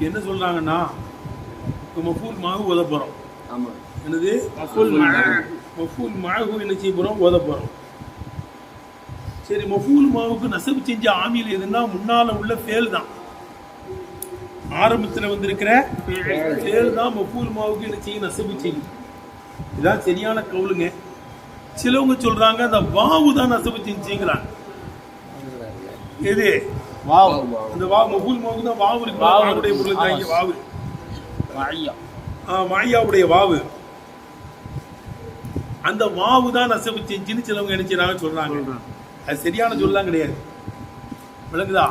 என்ன சொல்றாங்கன்னா இப்போ மஃபூல் மாஹு ஓத போறோம். ஆமா. என்னது மஃபூல் மாஹு என்ன செய்ய போறோம்? ஓத போறோம். சரி, மஃபூல் மாஹுக்கு நசபு செஞ்ச ஆமில் எதுன்னா முன்னால உள்ள ஃபேல் தான். ஆரம்பத்தில் வந்திருக்கிற ஃபேல் தான் மஃபூல் மாஹுக்கு என்ன செய்யும்? நசபு செய்யும். இதான் சரியான கவுலுங்க. சிலவங்க சொல்றாங்க அந்த வாவு தான் நசபு செஞ்சுங்கிறாங்க. எது வாவ்? அந்த வாவு மஃபூல் மாஹுக்கு தான் வாவு இருக்கு. வாவுடைய பொருள் தான் இங்க வாவு. மாயாவுடைய வாவு, அந்த வாவு தான் நசபு செஞ்சுன்னு சிலவங்க நினைச்சாங்க சொல்றாங்க. அது சரியான சொல்லலாம் கிடையாது. விளக்குதா?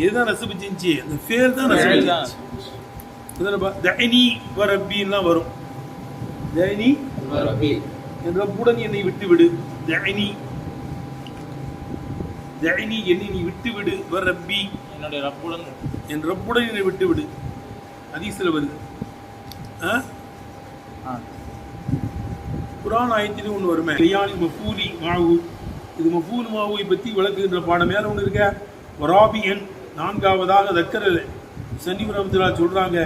இதுதான் நசபு செஞ்சு, அந்த ஃபேல் தான் நசபு செஞ்சு. தயனி வரப்பின்லாம் வரும். தயனி என் ரப்புடன் என்னை விட்டு விடு. தயனி தயனி என்னை நீ விட்டு விடு. வரப்பி என்னுடைய ரப்புடன், என் ரப்புடன் என்னை விட்டு விடு. ஹதீஸ்ல வருது. குர்ஆன் ஆயத்திலும் ஒன்று வருமே, லியானி மஃபூலி மாஹு. இது மஃபூல் மாஹுவை பற்றி விளக்குகின்ற பாடம். மேலே ஒன்று இருக்க. வராபியன் நான்காவதாக தக்கரல் சன்னி ரஹ்மத்துல்லாஹி சொல்றாங்க.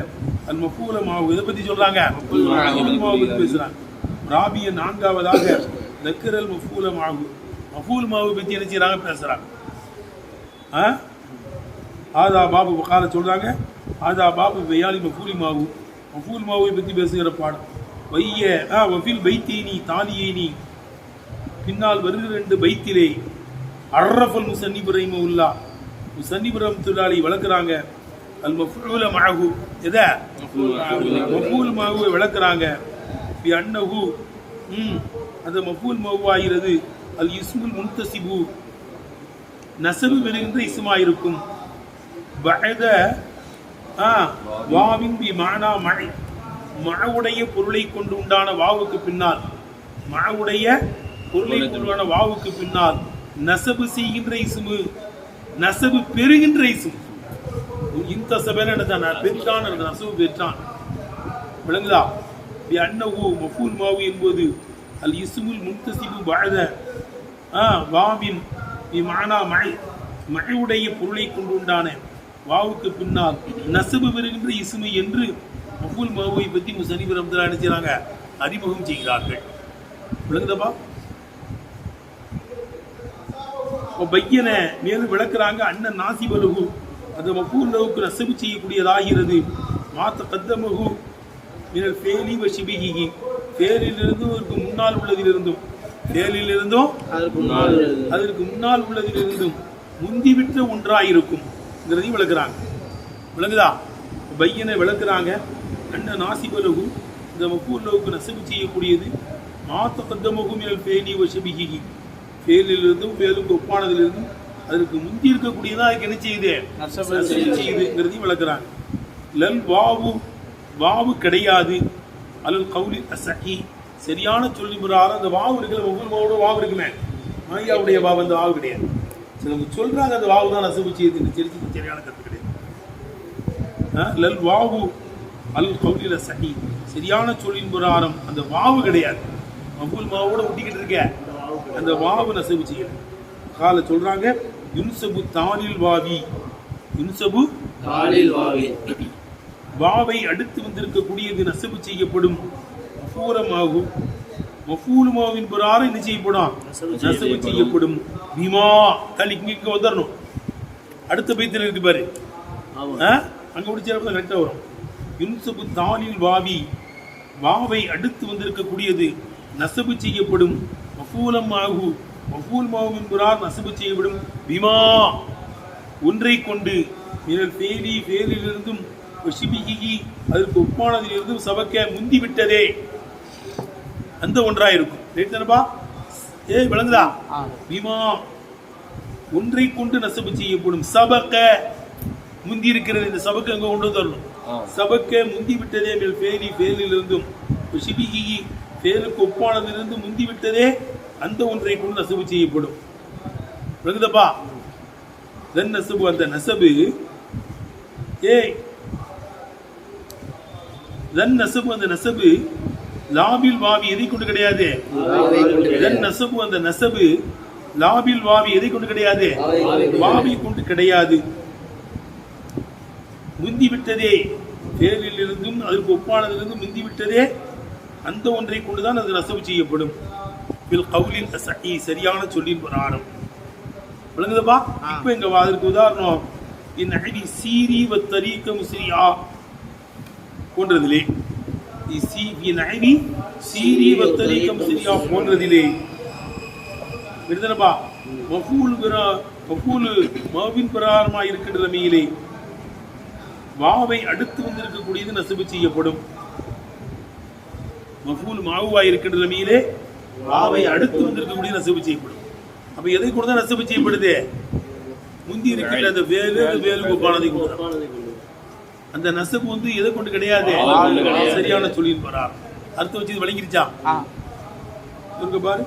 அல் மஃபூல மாஹு இதை பற்றி சொல்றாங்க. மஃபூல் மாஹு பற்றி பேசுறாங்க. ராபியன் நான்காவதாக தக்கரல் மஃபூல மாஹு. மஃபூல் மாஹு பற்றி என்ன செய்யறாங்க? பேசுறாங்க. ஆதா பாபு கால சொல்றாங்க. ஆதா பாபு பயானி மஃபூலி மாஹு. மஃபூல் மாஹுவை பற்றி பேசுகிற பாடம். வைய வஃபில் பைத்தீனி தாலியேனி, பின்னால் வருகிற 2 பைத்திலே அர்ரஃபல் முஸன்னிப் ரஹிமஹுல்லாஹ், முஸன்னிப் ரஹ்மத்துல்லாஹி விளக்குறாங்க. அல் மஃபூல மஅஹு, எத மஃபூல் மஅஹுவை விளக்குறாங்க. பி அன்னஹு, அது மஃபூல் மஅஹு ஆகிறது. அல் இஸ்முல் முன்தசிபு, நஸபு வருகின்ற இஸ்மா இருக்கும். பஅத வாவின் பி மானா மஅ, மஅவுடைய பொருளை கொண்டு உண்டான வாவுக்கு பின்னால், மஅவுடைய பொருளை கொண்டுள்ள வாவுக்கு பின்னால் நஸபு செய்கின்ற இஸ்மு, நஸபு பெறுகின்ற இஸ்மு. இந்த சபையில என்ன பெற்றான், நஸபு பெற்றான். விளங்குதா? பி அன்னஹு மஃபூல் மாஹு என்பது அல் இஸ்முல் முன்தசிபு பஅத வாவின் பி மானா மஅ, மஅவுடைய பொருளை கொண்டு உண்டான வாவுக்கு பின்னால் நஸபு பெறுகின்ற இஸ்மு என்று மஃபூல் மாஹுவை பற்றி முஸன்னிப் ரஹ்மத்துல்லாஹி நினைச்சாங்க அறிமுகம் செய்கிறார்கள். விளங்குதப்பா? பையன மேலும் விளக்குறாங்க. அண்ணன் நாசிபலகு, அந்த மஃபூல் லஹுக்கு நஸபு செய்யக்கூடியதாகிறது. மாத்த கத்தமகு மினல் ஃபேலி வ ஷிபிஹி, ஃபேலிலிருந்தும் அதற்கு முன்னால் உள்ளதிலிருந்தும், ஃபேலிலிருந்தும் அதற்கு முன்னால் உள்ளதிலிருந்தும் முந்திவிட்ட ஒன்றாயிருக்கும் ங்கிறதையும் விளக்குறாங்க. விளங்குதா? பையனை விளக்குறாங்க. அண்ணன் நாசிபலகு, இந்த மஃபூல் லஹுக்கு நஸபு செய்யக்கூடியது. மாத்த கத்தமகு மினல் ஃபேலி வ ஷிபிஹி, ஃபேலிலிருந்தும் ஃபேலுக்கு ஒப்பானதிலிருந்தும் அதற்கு முந்தி இருக்கக்கூடியதான் அதுக்கு என்ன செய்யுது? நஸபு செய்யுதுங்கிறதையும் விளக்குறாங்க. லல் வாவு, வாவு கிடையாது. அல் கௌலி அஸ்ஸஹீ, சரியான சொல்லி முறையால் அந்த வாவு இருக்கிற மஃபூல் மாஹுவோட வாவு இருக்குமே, மாயாவுடைய வாவு அந்த வாவு கிடையாது. சிலவங்க சொல்றாங்க அந்த வாவு தான் நஸபு செய்யுதுன்னு. சரியான கருத்து கிடையாது. லல் வாவு அல் கௌலி அஸ்ஸஹீ, சரியான சொல்லின் பிரகாரம் அந்த வாவு கிடையாது. மஃபூல் மாஹுவோட ஒட்டிக்கிட்டு இருக்க அந்த வாவு நஸபு செய்யல. கால சொல்றாங்க. யுன்சபு தாலில் வாவி, யுன்சபு தாலில் வாவி, வாவை அடுத்து வந்திருக்கக்கூடியது நஸபு செய்யப்படும். மஃபூல மாஹு, மஃபூல் மாஹுவின் பிரகாரம் என்ன செய்யப்படும்? நஸபு செய்யப்படும். பிமா தலிக்கு இங்க வந்துடணும். அடுத்த பைத்தில் இருக்கு பாரு, அங்க முடிச்சப்ப கரெக்டா வரும். யுன்சபு தாலில் வாவி, வாவை அடுத்து வந்திருக்கக்கூடியது நஸபு செய்யப்படும். மஃபூலம் மாஹு, மஃபூல் மாஹுவின் பிரகாரம் நஸபு செய்யப்படும். பிமா ஒன்றை கொண்டு, மினல் ஃபேலி ஃபேலிலிருந்தும் ஷிபிஹி அதற்கு ஒப்பானதிலிருந்தும் சபக்க முந்தி விட்டதே அந்த ஒன்றாயிருக்கும். ரைட் தானப்பா? விளங்குதா? பிமா ஒன்றை கொண்டு நஸபு செய்யப்படும். சபக்க முந்தி இருக்கிறது. இந்த சபக்கு அங்க கொண்டு வரணும். சபக்க முந்தி விட்டதே மினல் ஃபேலி ஃபேலிலிருந்தும் ஷிபிஹி ஃபேலுக்கு ஒப்பானதிலிருந்து முந்தி விட்டதே அந்த ஒன்றை கொண்டு நஸபு செய்யப்படும். விளங்குதப்பா? தன் நஸபு, அந்த நஸபு தன் நஸபு, அந்த நஸபு லாபில் வாவி எதை கொண்டு கிடையாது? தன் நஸபு, அந்த நஸபு லாபில் வாவி எதை கொண்டு கிடையாது? வாவி கொண்டு கிடையாது. முந்தி விட்டதே, பேரில் இருந்தும் அதற்கு ஒப்பானதிலிருந்து முந்தி விட்டதே, அந்த ஒன்றை கொண்டுதான் அது நசபு செய்யப்படும். பில் கவுலின் அஸ்ஸஹீ, சரியான சொல்லின் பிரகாரம். விளங்குதப்பா? இப்போ இங்க அதற்கு உதாரணம் இந்நஹவி சீரி வ தரீக முஸ்ரியா போன்றதிலே, இந்நஹவி சீரி வ தரீக முஸ்ரியா போன்றதிலே விடுதனப்பா மஃபூல் மஃபின் பிரகாரமாக இருக்கின்ற நிலையிலே வாவை அடுத்து வந்திருக்கக்கூடியது நசபு செய்யப்படும். மஃபூல் மாவுவாய் இருக்கின்ற நிலையிலே வாவை அடுத்து வந்திருக்கக்கூடியது நசபு செய்யப்படும். அப்ப எதை கூட தான் நசபு செய்யப்படுது? முந்தி இருக்கின்ற அந்த வேலுக்கு ஒப்பானதை கொண்டு. அந்த நசபு வந்து எதை கொண்டு கிடையாது, சரியான சொல்லின் போறார். அர்த்தம் வச்சு வழங்கிருச்சா? இருக்க பாரு.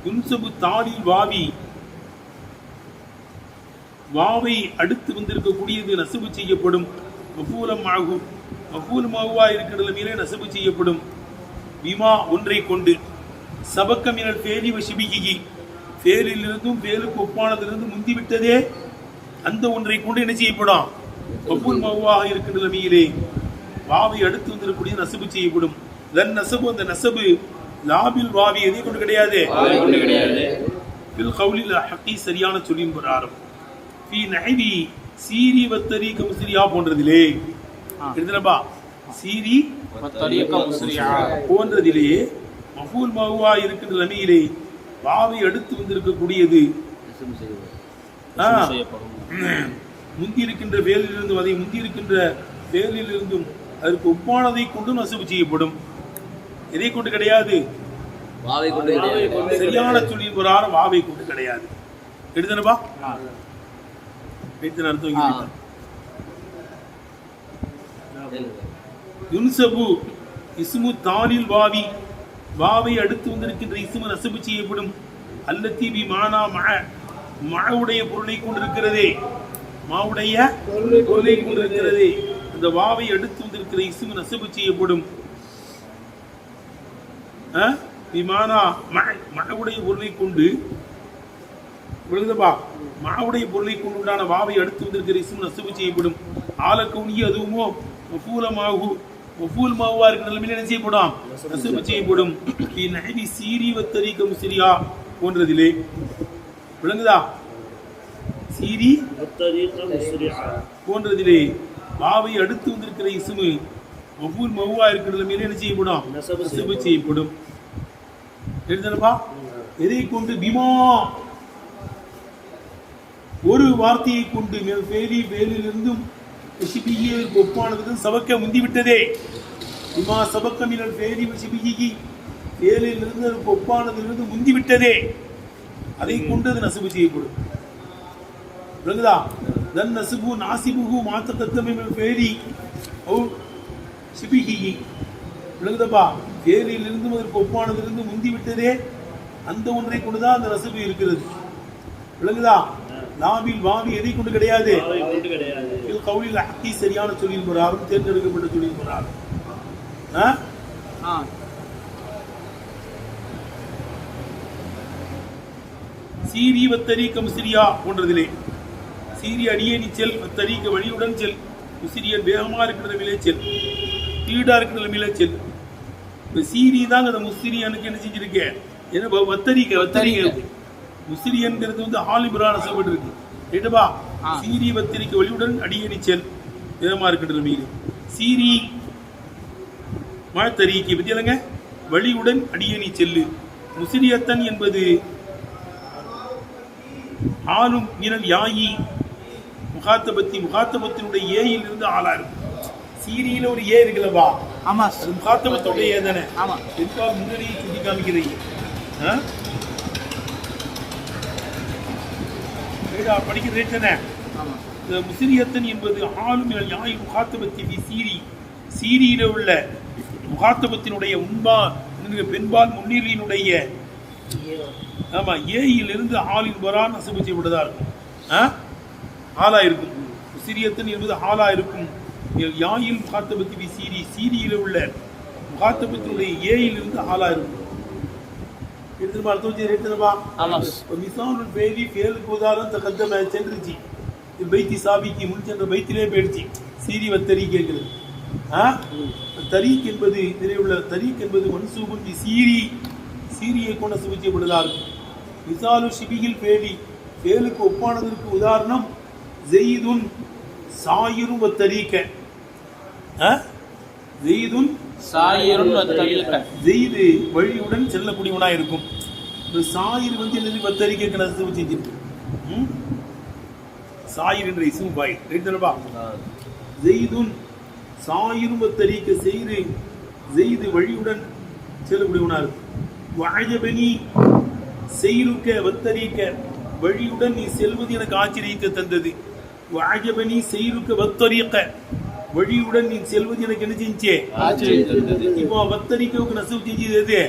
யுன்சபு தாலில் வாவி, வாவை அடுத்து வந்திருக்கக்கூடியது நசபு செய்யப்படும். மஃபூலமாகும், மஃபூலமாகுவா இருக்கிற நிலையிலே நசபு செய்யப்படும். விமா ஒன்றை கொண்டு, சபக்க மினல் ஃபேலி வ ஷிபிஹி, ஃபேலில் இருந்தும் ஃபேலுக்கு ஒப்பானதிலிருந்து முந்தி விட்டதே, அந்த ஒன்றை கொண்டு என்ன செய்யப்படும்? மஃபூல் மஃபூலாக இருக்கின்ற நிலையிலே வாவை அடுத்து வந்திருக்கக்கூடிய நசபு செய்யப்படும். தன் நசபு, அந்த நசபு லாபில் வாவி எதை கொண்டு கிடையாது, பில் கவுலில் ஹக்கி, சரியான சொல்லின் பிரகாரம். ஃபீ நஹவி சீரி வ தரீக முஸ்ரியா போன்றதிலே எழுதுனப்பா, சீரி வ தரீக முஸ்ரியா போன்றதிலே மஃபூல் மஃபூலா இருக்கின்ற நிலையிலே வாவை அடுத்து வந்திருக்கக்கூடியது முந்தி இருக்கின்ற வேலிலிருந்தும் அதை முந்தி இருக்கின்ற வேலிலிருந்தும் அதற்கு ஒப்பானதை கொண்டு நசபு செய்யப்படும். எதை கொண்டு கிடையாது, சரியான சொல்லின் பிரகாரம் வாவை கொண்டு கிடையாது. எடுத்தனப்பா அர்த்தம். யுன்சபு இஸ்மு தாலில் வாவி, வாவை அடுத்து வந்திருக்கின்ற இஸ்மு நசபு செய்யப்படும். அல்லத்தி பி மானா மாவுடைய பொருளை கொண்டிருக்கிறதே, மாவுடைய பொருளை கொண்டிருக்கிறதே, அந்த வாவை அடுத்து வந்திருக்கிற இஸ்மு நசபு செய்யப்படும். விமானா மாவுடைய பொருளை கொண்டு, விழுந்தப்பா, மாவுடைய பொருளை கொண்டு உண்டான வாவை அடுத்து வந்திருக்கிற இஸ்மு நசபு செய்யப்படும். ஆலக்கவுனிய அதுவுமோ மஃபூலமாகு, மஃபூல் மாவா இருக்கிற நிலைமையில் என்ன செய்யப்படும், நசபு செய்யப்படும். நஹவி சீரி வ தரீக முஸ்ரியா போன்றதிலே விளங்குதா, சீரி போன்றதிலே வாவை அடுத்து வந்திருக்கிற இஸ்மு மஃபூல் மஃபூலா இருக்கிற நிலைமையில் என்ன செய்யப்படும், நசபு செய்யப்படும். எழுதனப்பா, எதை கொண்டு? பிமா, ஒரு வார்த்தையை கொண்டு, வேலிலிருந்தும் ஒப்பானதும் சபக்க முந்திவிட்டதே. பிமா சபக்க மினல் ஃபேலி வ ஷிபிஹி, வேலிலிருந்து ஒப்பானதிலிருந்து முந்திவிட்டதே, அதை கொண்டு அது நசபு செய்யப்படும். விளங்குதா? தன் நசபு நாசிபுஹு மாத்தகத்தமி மினல் ஃபேலி ஓ ஷிபிஹி. விளங்குதப்பா, வேலிலிருந்தும் அதற்கு ஒப்பானதிலிருந்து முந்திவிட்டதே, அந்த ஒன்றை கொண்டுதான் அந்த நசபு இருக்கிறது. விளங்குதா? லாபில் வாவி எதை கொண்டு கிடையாது, கவுலில் ஹக்கி, சரியான சொல்லின் பிரகாரம், தேர்ந்தெடுக்கப்பட்ட சொல்லின் பிரகாரம். சீரி வ தரீக முஸ்ரியா போன்றதிலே, சீரி அடியே நீ செல், தரீக வழியுடன் செல், முஸ்ரியன் வேகமா இருக்கிற நிலையிலே செல், ஸ்பீடா இருக்கிற நிலையிலே செல். இப்ப சீரி தாங்க அந்த முஸ்ரியனுக்கு என்ன செஞ்சிருக்கேன், என்ன வத்தரிக்க முஸ்ரியன்கிறது வந்து ஆலிபுரா நசப்பட்டு இருக்கு. ரைட்டுப்பா, சீரி வத்திரிக்க வழியுடன் அடியணி செல், வேகமா இருக்கின்ற மீது. சீரி மழத்தரிக்கை பத்தி இல்லைங்க, வழியுடன் அடியணி செல்லு. முஸ்ரியத்தன் என்பது ஆளும் மினல் யாயி முகாத்தபத்தினுடைய ஏயில் இருந்து ஆளா இருக்கும். சீரியில ஒரு ஏ இருக்குல்லவா, ஆமா, அது முகாத்தபத்துடைய ஏ தானே. ஆமா, எதுக்காக முன்னாடியே சுட்டி காமிக்கிறீங்க? படிக்கிற ரேட் தானே. முஸ்ரியத்தன் என்பது ஆளும் யாயி முகாத்தபத்தி சீரி, சீரியில உள்ள முகாத்தபத்தினுடைய பெண்பால் முன்னிலையினுடைய ஆமா ஏயிலிருந்து ஆளின் வரான் நசபு செய்யப்பட்டதா இருக்கும். ஆளா இருக்கும். முஸ்ரியத்தன் என்பது ஆளா இருக்கும். யாயில் முகாத்தபத்தி சீரி, சீரியில உள்ள முகாத்தபத்தினுடைய ஏயிலிருந்து ஆளா இருக்கும். எடுத்துமா அர்த்தம் வச்சு ரேட்டுப்பா. மிசானுல் ஃபேலி, ஃபேலுக்கு உதாரணம் தகத்தம சென்றுச்சு. பைத்தி சாபிக்கு முன் சென்ற பைத்திலே போயிடுச்சு. சீரி வத்தரீக் கேட்கிறது. தரீக் என்பது நிறைவுள்ள தரீக் என்பது மன்சூபுன் சீரி, சீரியை கொண்ட சுபிச்சப்படுதா இருக்கும். மிசாலு ஷிபிகில் ஃபேலி, ஃபேலுக்கு ஒப்பானதற்கு உதாரணம் ஜெயிதுன் சாயிரும் வத்தரீக்க. ஜெயிதுன் சாயிரும் வத்தரீக்க, ஜெயிது வழியுடன் செல்லக்கூடியவனா இருக்கும். சாயிர் வந்து என்னது வத்தரீக்க நசுபு செஞ்சிருக்கு. சாயிர் என்ற இஸ்மு பாய் ரைட்டல்பா. ஜெயிதுன் சாயிரும் வத்தரீக்க, செய்து ஜெயிது வழியுடன் செல்லக்கூடியவனா இருக்கும். வஅஜபனி செய்ருக்க வத்தரீக்க, வழியுடன் நீ செல்வது எனக்கு ஆச்சரியத்தை தந்தது. வஅஜபனி செய்ருக்க வத்தரீக்க, வழியுடன் நீ செல்வது எனக்கு என்ன செஞ்சே ஆச்சரியம் தந்தது. இப்போ வத்தரீக்கவுக்கு நசுபு செஞ்சது எது?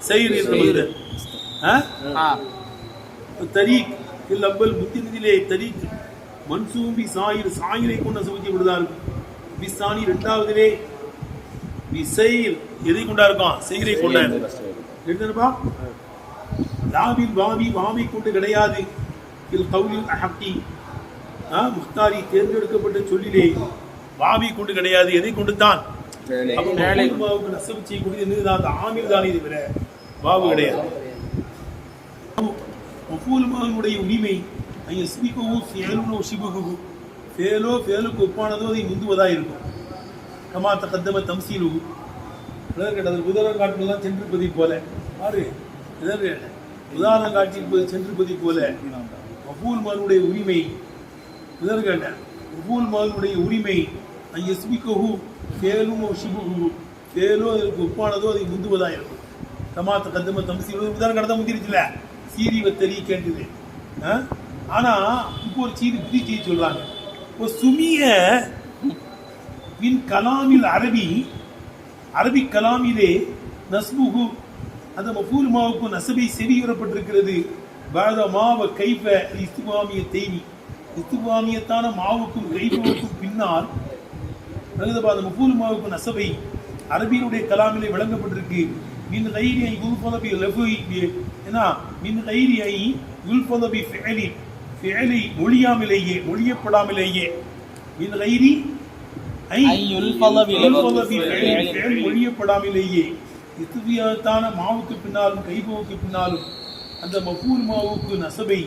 செய்ர் என்று. தரீக் இல் அவ்வல் முத்தினதிலே தரீக் மன்சூபி சாயிர், சாயிரை கொண்டு நசுபு செய்யப்படுதா இருக்கும். பிசானி இரண்டாவதிலே பிசைர் எதை கொண்டா இருக்கும்? செய்ரை கொண்டா எழுதுப்பா. லாபில் வாவி, வாவை கொண்டு கிடையாது. இல் கவுலில் அஹக்கி, முக்தாரி தேர்ந்தெடுக்கப்பட்ட சொல்லிலே வாவி கொண்டு கிடையாது. எதை கொண்டு தான்? வாவுக்கு நசபு செய்யக்கூடியது என்னதுதான்? அந்த ஆமில் தான். இது விட வாவு கிடையாது. மஃபூலுடைய உரிமை ஃபேலோ, ஃபேலுக்கு ஒப்பானதோ அதை முந்துவதாக இருக்கும். கமா தகத்தம தம்சீலு, உதாரணம் காட்டுவதுதான் சென்றிருப்பதை போல. ஆறு உதாரணம் காட்சி சென்றிருப்பதை போல மஃபூல் மாலுடைய உரிமை, மஃபூல் மாலுடைய உரிமை ஐயஸ்பிகஹு ஃபேலும் ஷிபுஹு, ஃபேலோ அதற்கு ஒப்பானதோ அதை முந்துவதாக இருக்கும். கமா தகத்தம தம்சீலு, உதாரணம் கடத்த முந்திருச்சுல சீரி வத்தரி கேட்டது. ஆனா இப்போ ஒரு சீரி புதிய செய்தி சொல்றாங்க. சுமிய மின் கலாமில் அரபி, அரபி கலாமிலே நஸ்புகு, அந்த மஃபூல் மாவுக்கு நசபை செவியுறப்பட்டிருக்கிறது. பாத மாவ கைஃப இஸ்திபாமிய தேனி, இஸ்திபாமியத்தான மாவுக்கும் கைஃபுக்கும் பின்னால் அந்த மஃபூல் மாவுக்கு நசபை அரபியினுடைய கலாமிலே விளங்கப்பட்டிருக்கு. மின் கைரியை யுல்ஃபதபி லஃபி, ஏன்னா மின் கைரியை யுல்ஃபதபி ஃபிஅலி, ஃபிஅலி மொழியாமலேயே, மொழியப்படாமலேயே. மின் கைரி ஐ யுல்ஃபதபி ஃபிஅலி மொழியப்படாமலேயே இஸ்திபாமியத்தான மாவுக்கு பின்னாலும் கைஃபுக்கு பின்னாலும் அந்த மஃபூல் மாவுக்கு நசபை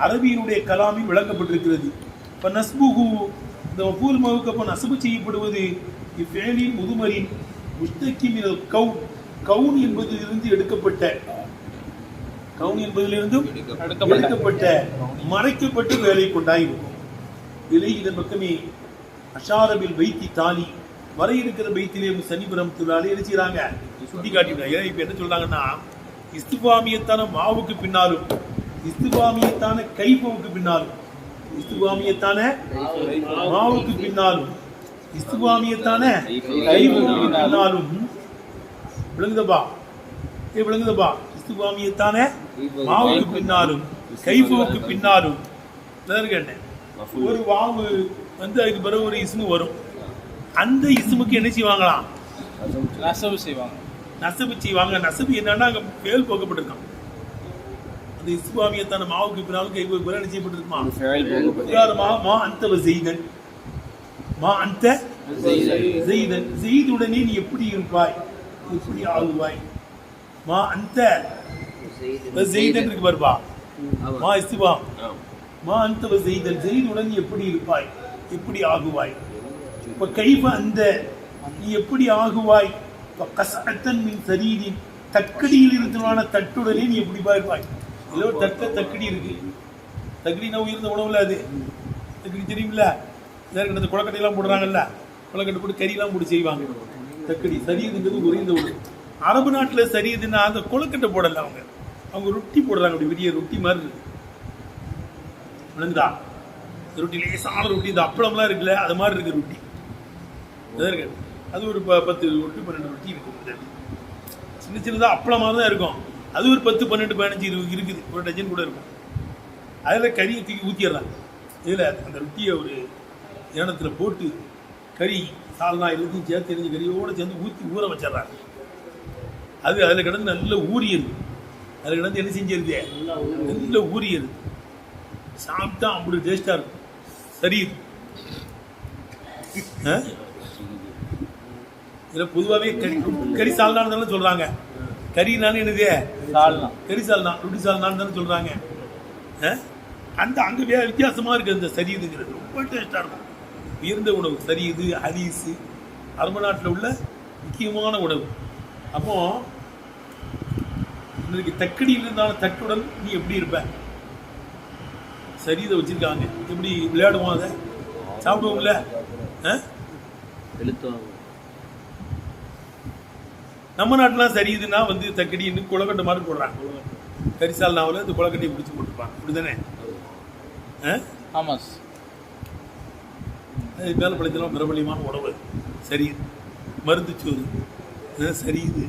அரபியினுடைய கலாமில் விளக்கப்பட்டிருக்கிறது. இப்போ நஸ்புகு, இந்த மஃபூல் மாவுக்கு அப்போ நசபு செய்யப்படுவது இஃபேலின் முதுமரின் முஸ்தகி மினல் கவுன், கவுன் என்பதிலிருந்து எடுக்கப்பட்ட, கவுன் என்பதிலிருந்தும் எடுக்கப்பட்ட மறைக்கப்பட்ட வேலை கொண்டாயிருக்கும். இலை இதன் பக்கமே அஷாரபில் பைத்தி தாலி, வர இருக்கிற பைத்திலே சனிபுரம் தொழிலாளி என்ன செய்யறாங்க? சுட்டி காட்டிவிட்டாங்க. இப்ப என்ன சொல்றாங்கன்னா, இஸ்திபாமியத்தான மாவுக்கு பின்னாலும் இஸ்திபாமியத்தான கைஃபுக்கு பின்னாலும், இஸ்திபாமியத்தான மாவுக்கு பின்னாலும் இஸ்திபாமியத்தான கைஃபுக்கு பின்னாலும் விளங்குதப்பா, விளங்குதப்பா. இஸ்திபாமியத்தான மாவுக்கு பின்னாலும் கைஃபுக்கு பின்னாலும் ஒரு வாவு வந்து அதுக்கு பிறகு ஒரு இஸ்மு வரும். அந்த இஸ்முக்கு என்ன செய்வாங்களாம்? நசபு செய்வாங்க. நசபு செய்வாங்க. நசபு என்னன்னா அங்க பேல் போக்கப்பட்டிருக்கான். அந்த இஸ்திபாமியத்தான மாவுக்கு பின்னாலும் கைஃபுக்கு பிறகு என்ன செய்யப்பட்டிருக்குமா? மா அந்த செய்தன், மா அந்த செய்தன், செய்துடனே நீ எப்படி இருப்பாய், எப்படி ஆகுவாய்? மா அந்த செய்தன் இருக்கு பாருப்பா, மா இஸ்திபாம், மா அந்த செய்தன், செய்துடன் நீ எப்படி இருப்பாய், எப்படி ஆகுவாய்? இப்ப கைஃப அந்த, நீ எப்படி ஆகுவாய்? கசஅத்தன் மின் சரீரின், தக்கடியில் இருந்தவான தட்டுடனே நீ எப்படி இருப்பாய்? ஏதோ தக்கடி இருக்கு. தக்கடினா உயர்ந்த உணவுல, அது தக்கடி தெரியுமில்ல, இந்த குளக்கட்டையெல்லாம் போடுறாங்கல்ல, குளக்கட்டை போட்டு கறியெல்லாம் போட்டு செய்வாங்க. தக்கடி சரியதுங்கிறது உயர்ந்த உணவு. அரபு நாட்டில் சரியதுன்னா அந்த குளக்கட்டை போடல, அவங்க ரொட்டி போடுறாங்க. அப்படி பெரிய ரொட்டி மாதிரி இருக்கு, விளங்குதா? ரொட்டி லேசான ரொட்டி, இந்த அப்பளம்லாம் இருக்குல்ல, அது மாதிரி இருக்கு ரொட்டி. அது ஒரு 10 ரொட்டி 12 ரொட்டி இருக்கு. சின்ன சின்னதாக அப்பளமாக தான் இருக்கும். அது ஒரு 10 12 15 இருக்குது, ஒரு டஜன் கூட இருக்கும். அதில் கறியை தூக்கி ஊற்றிடுறாங்க. இதில் அந்த ரொட்டியை ஒரு ஏனத்தில் போட்டு கறி சால்னா எல்லாத்தையும் சேர்த்து எரிஞ்சு கறியோடு சேர்ந்து ஊற்றி ஊற வச்சிடறாங்க. அது அதில் கிடந்து நல்ல ஊறியது. அதில் கிடந்து என்ன செஞ்சிருது? நல்ல ஊறியது. சாப்பிட்டா அப்படி டேஸ்டாக இருக்கும். சரி இதுல பொதுவாகவே கறி சால்னான்னு தானே சொல்றாங்க. கறினான்னு என்னது கறி சால்னா ரொட்டி சால்னான்னு தானே சொல்றாங்க. அந்த அங்க வித்தியாசமா இருக்கு அந்த சரீதுங்கிறது. ரொம்ப டேஸ்டா இருக்கும். உயர்ந்த உணவு சரீது, ஹதீஸு அரபு நாட்டில் உள்ள முக்கியமான உணவு. அப்போ இன்னைக்கு தக்கடியில் இருந்தாலும் தட்டுடன் நீ எப்படி இருப்ப? சரீதை வச்சிருக்காங்க, எப்படி விளையாடுவோம், அதை சாப்பிடுவோம்ல. நம்ம நாட்டுலாம் சரீதுன்னா வந்து தக்கடின்னு குளக்கட்டை மாதிரி போடுறாங்க. கரிசால் நாவல இந்த குளக்கட்டையை பிடிச்சி போட்டுருப்பாங்க, அப்படிதானே? ஆமாம். மேல பழத்தெல்லாம் பிரபலியமான உணவு சரி, மருந்து சோறு சரீது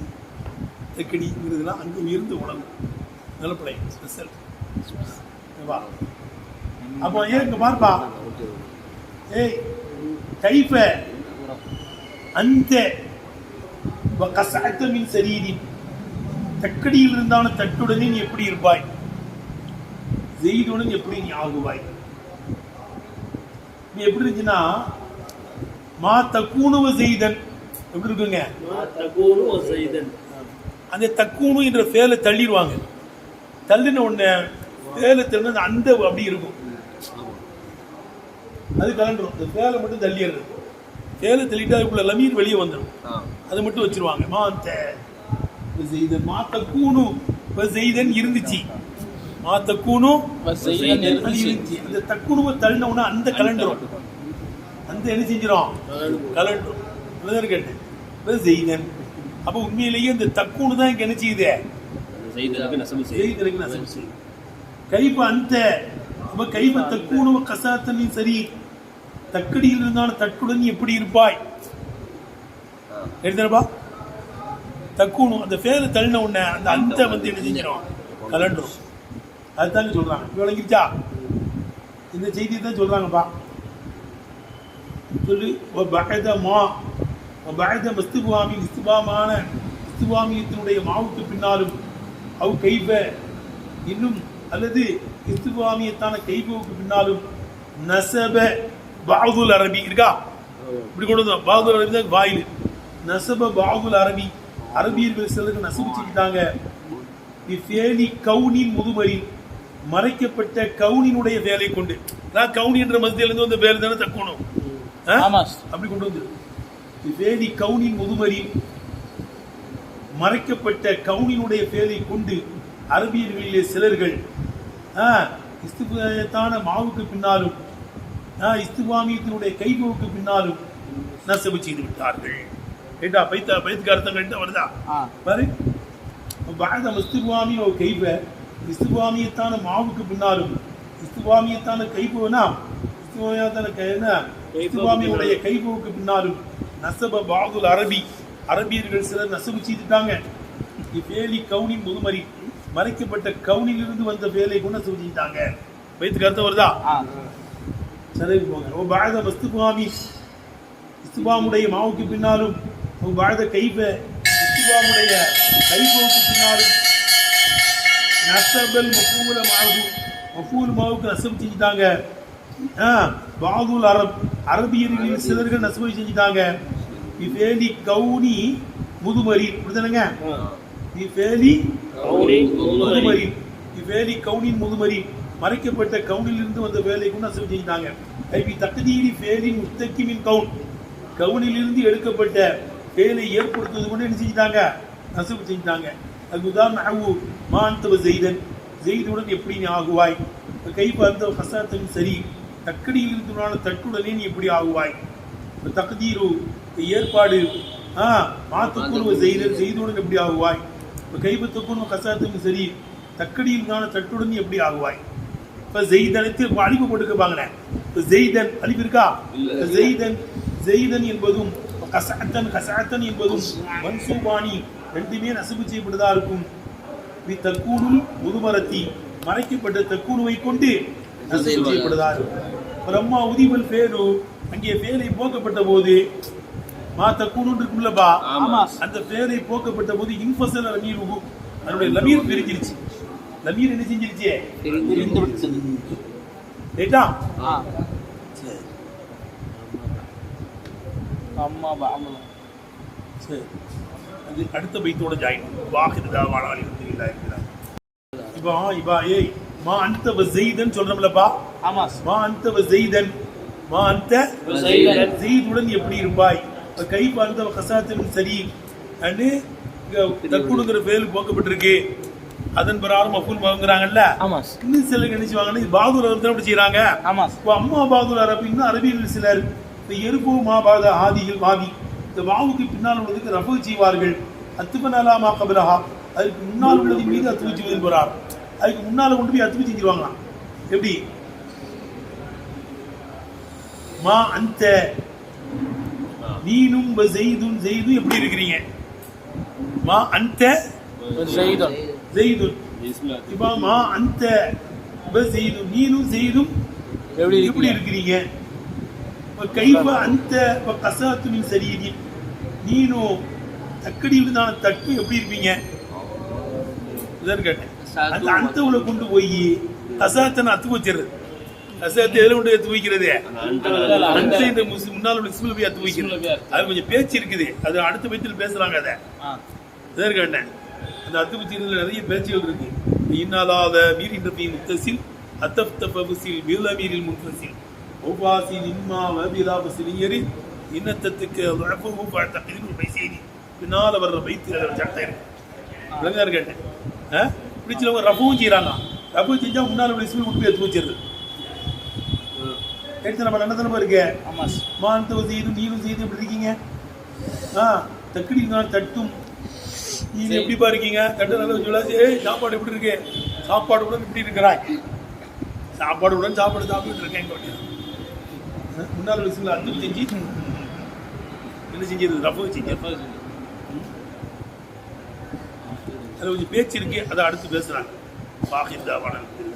தக்கடிங்கிறதுலாம் அங்கே உயர்ந்த உணவு, நிலப்படை ஸ்பெஷல். அப்போ ஏன் இங்க பார்ப்பா, ஏய் கைஃப அந்த கசாத்தமின் சரீதி, தக்கடியில் இருந்தான தட்டுடனே நீ எப்படி இருப்பாய்? ஜெயிதுடன் எப்படி நீ ஆகுவாய்? நீ எப்படி இருந்துச்சுன்னா மா தக்கூணுவ செய்தன் எப்படி இருக்குங்க? அந்த தக்கூணு என்ற பேலை தள்ளிடுவாங்க. தள்ளின உடனே பேலை தள்ளி அந்த அப்படி இருக்கும், அது கலண்டுரும். இந்த பேலை மட்டும் தள்ளிடுறது. பேலை தள்ளிட்டு அதுக்குள்ள லமீர் வெளியே வந்துடும், அதை மட்டும் வச்சிருவாங்க. மாத்த கூணு செய்தன் இருந்துச்சு, மாத்த கூணு இருந்துச்சு. அந்த தக்குணுவை தள்ளின உடனே அந்த கலண்டுரும், அந்த என்ன செஞ்சிடும்? கலண்டுரும். கேட்டேன் செய்தன். அப்ப உண்மையிலேயே இந்த தக்குணு தான் இங்க என்ன செய்யுது? கைப்ப அந்த கைப்ப தக்குணுவ கசாத்தனின் சரி, தக்கடியில் இருந்தாலும் தட்டுடன் எப்படி இருப்பாய்? எடுத்தனப்பா தக்குணு அந்த பேரை தள்ளின உடனே அந்த அந்த வந்து என்ன செஞ்சிடும்? கலண்டுரும். அதுதாங்க சொல்றாங்க. விளங்கிருச்சா? இந்த செய்தியை தான் சொல்றாங்கப்பா. சொல்லி மஸ்துபாமி இஸ்துபாமான இஸ்துபாமியத்தினுடைய மாவுக்கு பின்னாலும் அவ் கைப இன்னும் அல்லது இஸ்துபாமியத்தான கைபுவுக்கு பின்னாலும் நசப பாகுல் அரபி இருக்கா? இப்படி கொண்டு வந்தோம். பாகுல் அரபி தான் வாயில். நசப பாகுல் அரபி, அரபியர்கள் சிலருக்கு நசபு செஞ்சுட்டாங்க. கவுனின் முதுமரின், மறைக்கப்பட்ட கவுனினுடைய வேலை கொண்டு. கவுனி என்ற மஸ்தியிலிருந்து அந்த வேலை தானே தக்கணும், அப்படி கொண்டு வந்து வேலி கவுனின் முதுமரின், மறைக்கப்பட்ட கவுனினுடைய வேலை கொண்டு அரபியர்களிலே சிலர்கள் இஸ்துபான மாவுக்கு பின்னாலும் இஸ்துபாமியத்தினுடைய கைகோவுக்கு பின்னாலும் நசபு செய்து விட்டார்கள். கேட்டா பைத்துக்கு அர்த்தம் கேட்டா வருதா பாரு. இஸ்துபாமி கைப, இஸ்துபாமியத்தான மாவுக்கு பின்னாலும் இஸ்துபாமியத்தான கைபுவனா இஸ்துபாமியுடைய கைபுவுக்கு பின்னாலும் நசப பாகுல் அரபி, அரபியர்கள் சிலர் நசபு செய்துட்டாங்க. வேலி கவுனின் முதுமரி, மறைக்கப்பட்ட கவுனிலிருந்து வந்த வேலை கொண்டு நசபு செய்தாங்க. பைத்துக்கு அர்த்தம் வருதா? சரி போங்க. இஸ்துபாமி, இஸ்துபாமுடைய மாவுக்கு பின்னாலும் கைப, இஸ்துபாமுடைய கைபுவுக்கு பின்னாலும் நசபல் மஃபூல மாவு, மஃபூல் மாவுக்கு நசபு செஞ்சுட்டாங்க. பாகுல் அரப், அரபியர்களில் சிலர்கள் நசபு செஞ்சுட்டாங்க. இஃபேலி கவுனி முதுமரி, புரியுதுங்க? இஃபேலி முதுமரி, இஃபேலி கவுனின் முதுமரி, மறைக்கப்பட்ட கவுனிலிருந்து வந்த வேலை கொண்டு நசபு செஞ்சுட்டாங்க. ஐபி தக்தீரி ஃபேலி முஸ்தகிமின் கவுன், கவுனிலிருந்து எடுக்கப்பட்ட வேலை ஏற்படுத்துவது கொண்டு என்ன செஞ்சுட்டாங்க? நசபு செஞ்சுட்டாங்க. அது உதாரணம் மாந்தவ செய்தன், செய்துடன் எப்படி நீ ஆகுவாய்? கைப்ப அந்த கசாத்தின் சரி, தக்கடியில் இருக்கிறான தட்டுடனே நீ எப்படி ஆகுவாய்? தக்தீரு ஏற்பாடு மாத்துக்குழுவ செய்தன், செய்துடன் எப்படி ஆகுவாய்? கைப்பத்துக்குழுவ கசாத்தின் சரி, தக்கடியில் இருந்தான தட்டுடன் நீ எப்படி ஆகுவாய்? இப்ப ஜெய்தனுக்கு அழிவு போட்டுக்கப்பாங்க. ஜெய்தன் அழிவு இருக்கா? ஜெய்தன், ஜெய்தன் என்பதும் கசாத்தன், கசாத்தன் என்பதும் மன்சூபானி ரெண்டுமே நசபு செய்யப்பட்டதா இருக்கும். தக்கூனும் முதுமரத்தி, மறைக்கப்பட்ட தக்கூனுவை கொண்டு நசபு செய்யப்பட்டதா இருக்கும். பிரம்மா உதிவல் பேரு, அங்கே பேரை போக்கப்பட்ட போது மா தக்கூனு இருக்குல்லப்பா, அந்த பேரை போக்கப்பட்ட போது இன்ஃபசல் லமீர், அதனுடைய லமீர் பிரிஞ்சிருச்சு. லமீர் என்ன செஞ்சிருச்சு? ரைட்டா? சரி அம்மா பாமல சரி அது அடுத்த பைத்தோட ஜாயின் வாஹிதா வானாலி வந்து இல்ல இருக்கிறார் இப்போ ஏய் மா அந்த வஸைதன் சொல்றோம்லப்பா ஆமா மா அந்த வஸைதன் மா அந்த வஸைதன் ஸைதுடன் எப்படி இருப்பாய் கைஃப அந்த கஸாத்தின் சரி அன்னு தக்குடுங்கிற பேரு போக்கப்பட்டிருக்கு அதன் பிரகாரம் மஃபூல் வாங்குறாங்கல்ல ஆமா இன்னும் சிலர் நினைச்சுவாங்கன்னா இது பாதுர் அர்த்தம் அப்படி செய்யறாங்க ஆமா இப்போ அம்மா பாதுர் அரபி இன்னும் அரபியில் சிலர் இந்த எருப்பு மாபாத ஆதிகள் வாதி இந்த வாவுக்கு பின்னால் உள்ளதுக்கு ரஃபு செய்வார்கள் அத்துபனலா மா கபலஹா அதுக்கு முன்னால் உள்ளது மீது அத்துவு செய்வதில் போறார் அதுக்கு முன்னால கொண்டு போய் அத்துவு செஞ்சிருவாங்களாம் எப்படி மா அந்த நீனும் ஜெய்துன் ஜெய்து எப்படி இருக்கிறீங்க மா அந்த ஜெய்துன் ஜெய்துன் இப்போ மா அந்த ஜெய்துன் நீனும் ஜெய்தும் எப்படி இருக்கிறீங்க கைஃப அந்த கஸாத்து மின் சரீரி நீனும் தக்கடி விழுந்தான தட்டு எப்படி இருப்பீங்க இதான் கேட்டேன் அந்த அந்தவுல கொண்டு போய் கஸாத்தனை அத்து வச்சிருது கஸாத்தை எதில் கொண்டு அத்து வைக்கிறது அந்த இந்த முன்னாள் உள்ள இஸ்மில் போய் அத்து வைக்கிறது அது கொஞ்சம் பேச்சு இருக்குது அது அடுத்த பைத்தில் பேசுறாங்க அதை இதான் கேட்டேன் அந்த அத்து வச்சிருந்ததுல நிறைய பேச்சுகள் இருக்கு இன்னாலாத மீறின்ற பி முத்தசில் அத்தப்தபசில் வீரமீரில் முன்ஃபசில் ஒவ்வாசி நிம்மா வபிலா பசிலியரி இன்னத்தத்துக்கு ரஃபு ஃபஅதகிரு பைசேனி பின்னால வர்ற பைத்தில் சட்டை இருக்கு விளங்காரு கேட்டேன் பிடிச்சவங்க ரஃபுவும் செய்யறாங்க ரஃபு செஞ்சா முன்னால உள்ள இஸ்மில் கொண்டு போய் எடுத்து வச்சிருது எடுத்து நம்ம நல்லதானமா இருக்கு ஆமா மாந்த செய்து நீரும் செய்து எப்படி இருக்கீங்க தக்கடி நான் தட்டும் நீங்க எப்படிப்பா இருக்கீங்க தட்டு நல்லா சொல்லாச்சு சாப்பாடு எப்படி இருக்கு சாப்பாடு கூட இப்படி இருக்கிறாய் சாப்பாடு சாப்பிட்டு இருக்கேன் முன்னாள் விஷயங்கள அத்து செஞ்சு என்ன செஞ்சது ரஃபு செஞ்சு அது கொஞ்சம் பேச்சு இருக்கு அதை அடுத்து பேசுறாங்க வாஹிதா வானல்